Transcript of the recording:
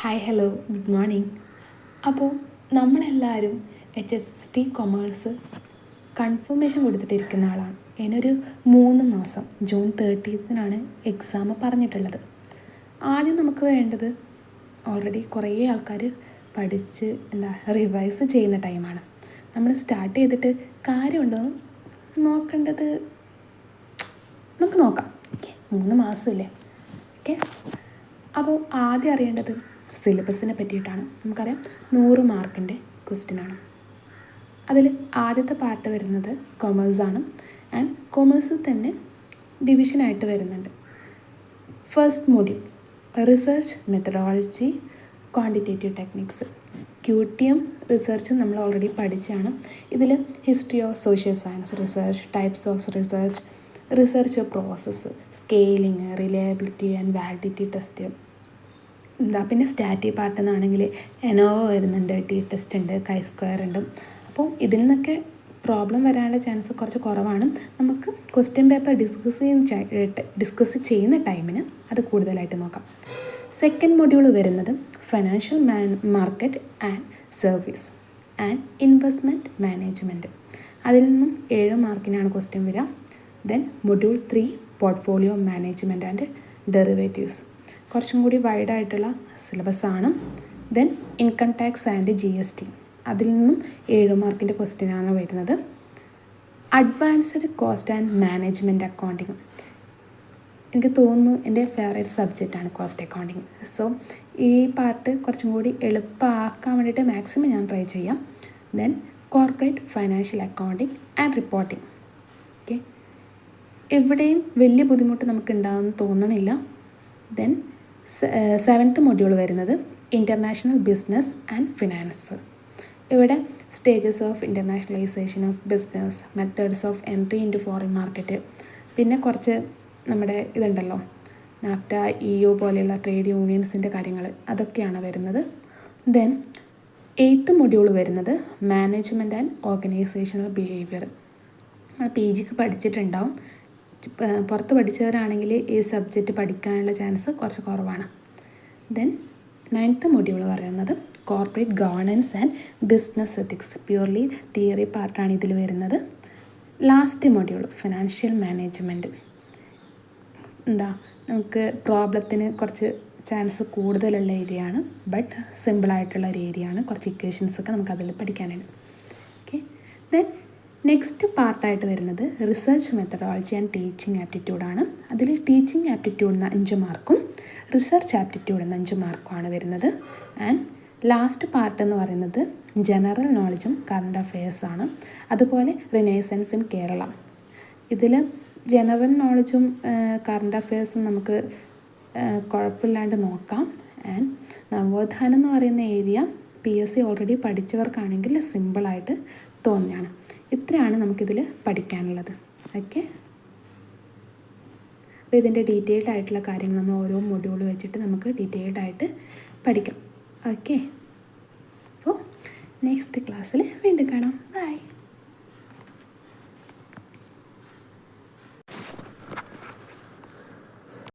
Hi hello good morning. അപ്പോൾ നമ്മളെല്ലാവരും HST commerce confirmation കൊടുത്തിട്ടിരിക്കുന്ന ആളാണ്. ഇതിനൊരു 3 മാസം ജൂൺ 30 എക്സാം പറഞ്ഞിട്ടുള്ളത്. ആദ്യം നമുക്ക് വേണ്ടത് ഓൾറെഡി കുറേ ആൾക്കാർ പഠിച്ച് റിവൈസ് ചെയ്യുന്ന ടൈമാണ്. നമ്മൾ സ്റ്റാർട്ട് ചെയ്തിട്ട് കാര്യമുണ്ടോ നോക്കേണ്ടത് നമുക്ക് നോക്കാം. ഓക്കെ, 3 മാസമില്ലേ. ഓക്കെ, അപ്പോൾ ആദ്യം അറിയേണ്ടത് സിലബസിനെ പറ്റിയിട്ടാണ്. നമുക്കറിയാം 100 മാർക്കിൻ്റെ ക്വസ്റ്റ്യനാണ്. അതിൽ ആദ്യത്തെ പാർട്ട് വരുന്നത് കൊമേഴ്സാണ്. ആൻഡ് കൊമേഴ്സിൽ തന്നെ ഡിവിഷനായിട്ട് വരുന്നുണ്ട്. First module research methodology quantitative techniques. QTM research നമ്മൾ ഓൾറെഡി പഠിച്ചാണ്. ഇതിൽ history of social science research, types of research, research process, scaling, reliability and validity test, പിന്നെ സ്റ്റാറ്റി പാർട്ട് എന്നാണെങ്കിൽ എനോവ വരുന്നുണ്ട്, ടെസ്റ്റ് ഉണ്ട്, Chi-square ഉണ്ട്. അപ്പോൾ ഇതിൽ നിന്നൊക്കെ പ്രോബ്ലം വരാനുള്ള ചാൻസ് കുറച്ച് കുറവാണ്. നമുക്ക് ക്വസ്റ്റ്യൻ പേപ്പർ ഡിസ്കസ് ചെയ്യുന്ന ടൈമിന് അത് കൂടുതലായിട്ട് നോക്കാം. സെക്കൻഡ് മൊഡ്യൂൾ വരുന്നത് financial market and service and investment management. അതിൽ നിന്നും 7 മാർക്കിനാണ് ക്വസ്റ്റ്യൻ വരിക. Then module 3 portfolio management and derivatives. കുറച്ചും കൂടി വൈഡായിട്ടുള്ള സിലബസാണ്. Then income tax and GST. അതിൽ നിന്നും 7 മാർക്കിൻ്റെ ക്വസ്റ്റ്യനാണ് വരുന്നത്. Advanced cost and management accounting. എനിക്ക് തോന്നുന്നു എൻ്റെ ഫേവറേറ്റ് സബ്ജക്റ്റാണ് കോസ്റ്റ് അക്കൗണ്ടിങ്. സോ ഈ പാർട്ട് കുറച്ചും കൂടി എളുപ്പമാക്കാൻ വേണ്ടിയിട്ട് മാക്സിമം ഞാൻ ട്രൈ ചെയ്യാം. Then corporate financial accounting and reporting. Okay, എവിടെയും വലിയ ബുദ്ധിമുട്ട് നമുക്ക് ഉണ്ടാകുമെന്ന് തോന്നണില്ല. ദെൻ 7th മൊഡ്യൂൾ വരുന്നത് ഇൻ്റർനാഷണൽ ബിസിനസ് ആൻഡ് ഫിനാൻസ്. ഇവിടെ stages of internationalisation of business, methods of entry into foreign market, പിന്നെ കുറച്ച് നമ്മുടെ ഇതുണ്ടല്ലോ നാഫ്റ്റ, EU പോലെയുള്ള ട്രേഡ് യൂണിയൻസിൻ്റെ കാര്യങ്ങൾ, അതൊക്കെയാണ് വരുന്നത്. ദെൻ 8th മൊഡ്യൂൾ വരുന്നത് മാനേജ്മെൻറ്റ് ആൻഡ് ഓർഗനൈസേഷണൽ ബിഹേവിയർ. PGക്ക് പഠിച്ചിട്ടുണ്ടാവും. പുറത്ത് പഠിച്ചവരാണെങ്കിൽ ഈ സബ്ജക്റ്റ് പഠിക്കാനുള്ള ചാൻസ് കുറച്ച് കുറവാണ്. ദെൻ 9th മൊഡ്യൂൾ പറയുന്നത് corporate governance and business ethics. Purely theory പാർട്ടാണ് ഇതിൽ വരുന്നത്. Last module financial management. നമുക്ക് പ്രോബ്ലത്തിന് കുറച്ച് ചാൻസ് കൂടുതലുള്ള ഏരിയയാണ്, ബട്ട് സിമ്പിളായിട്ടുള്ള ഒരു ഏരിയയാണ്. കുറച്ച് ഇക്വേഷൻസൊക്കെ നമുക്കതിൽ പഠിക്കാനുണ്ട്. ഓക്കെ, ദെൻ നെക്സ്റ്റ് പാർട്ടായിട്ട് വരുന്നത് റിസർച്ച് മെത്തഡോളജി ആൻഡ് ടീച്ചിങ് ആപ്റ്റിറ്റ്യൂഡാണ്. അതിൽ ടീച്ചിങ് ആപ്റ്റിറ്റ്യൂഡിന് 5 മാർക്കും റിസർച്ച് ആപ്റ്റിറ്റ്യൂഡിന് 5 മാർക്കുമാണ് വരുന്നത്. ആൻഡ് ലാസ്റ്റ് പാർട്ട് എന്ന് പറയുന്നത് ജനറൽ നോളജും കറണ്ട് അഫെയർസാണ്. അതുപോലെ റിനൈസൻസ് ഇൻ കേരള. ഇതിൽ ജനറൽ നോളജും കറണ്ട് അഫെയർസും നമുക്ക് കുഴപ്പമില്ലാണ്ട് നോക്കാം. ആൻഡ് നവോത്ഥാനം എന്ന് പറയുന്ന ഏരിയ PSC ഓൾറെഡി പഠിച്ചവർക്കാണെങ്കിൽ സിമ്പിളായിട്ട് തോന്നുകയാണ്. ഇത്രയാണ് നമുക്കിതിൽ പഠിക്കാനുള്ളത്. ഓക്കെ, അപ്പോൾ ഇതിൻ്റെ ഡീറ്റെയിൽഡ് ആയിട്ടുള്ള കാര്യങ്ങൾ നമ്മൾ ഓരോ മൊഡ്യൂൾ വെച്ചിട്ട് നമുക്ക് ഡീറ്റെയിൽഡ് ആയിട്ട് പഠിക്കാം. ഓക്കെ, അപ്പോൾ നെക്സ്റ്റ് ക്ലാസ്സിൽ വീണ്ടും കാണാം. ബൈ.